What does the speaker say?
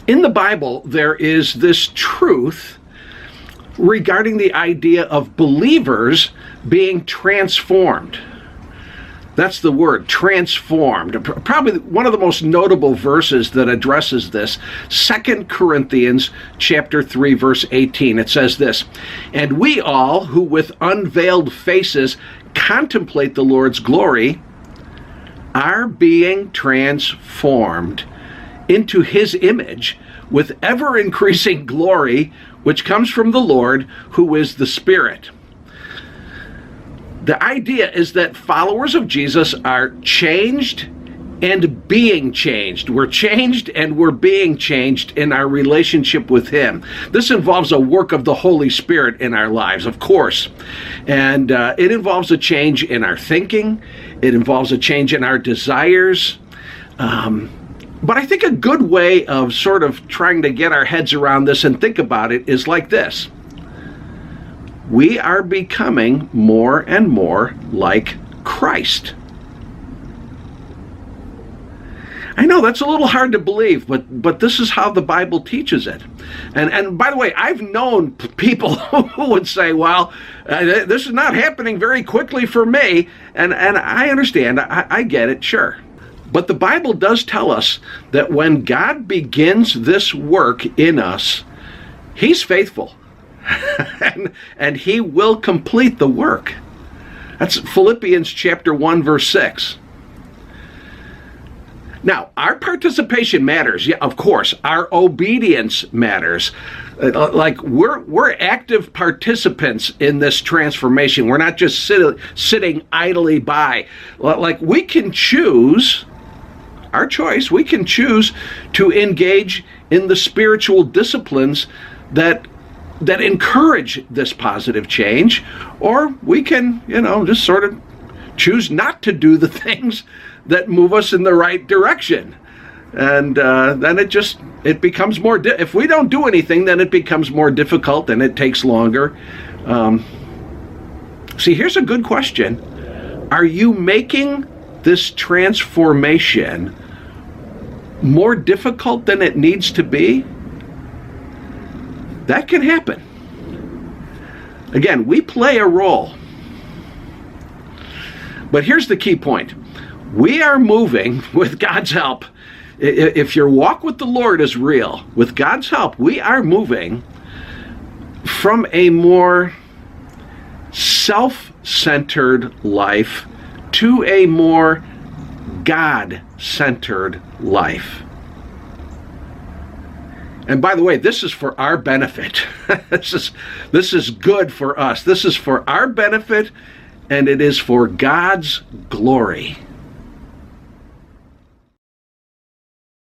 In the Bible, there is this truth regarding the idea of believers being transformed. That's the word, transformed. Probably one of the most notable verses that addresses this, 2 Corinthians chapter 3, verse 18. It says this, "And we all who with unveiled faces contemplate the Lord's glory are being transformed into his image with ever-increasing glory, which comes from the Lord, who is the Spirit." The idea is that followers of Jesus are changed and being changed. We're changed and we're being changed in our relationship with him. This involves a work of the Holy Spirit in our lives, of course. And it involves a change in our thinking. It involves a change in our desires. But I think a good way of sort of trying to get our heads around this and think about it is like this. We are becoming more and more like Christ. I know that's a little hard to believe, but this is how the Bible teaches it. And by the way, I've known people who would say, well, this is not happening very quickly for me. And I understand. I get it, sure. But the Bible does tell us that when God begins this work in us, he's faithful. and he will complete the work. That's Philippians chapter 1, verse 6. Now, our participation matters. Yeah, of course. Our obedience matters. Like we're active participants in this transformation. We're not just sitting idly by. Like we can choose, our choice, we can choose to engage in the spiritual disciplines that encourage this positive change, or we can, just sort of choose not to do the things that move us in the right direction. And then it becomes more, if we don't do anything, then it becomes more difficult and it takes longer. See, here's a good question. Are you making this transformation more difficult than it needs to be? That can happen. Again, we play a role. But here's the key point. We are moving with God's help. If your walk with the Lord is real, with God's help, we are moving from a more self-centered life to a more God-centered life. And by the way, this is for our benefit. This is good for us. This is for our benefit, and it is for God's glory.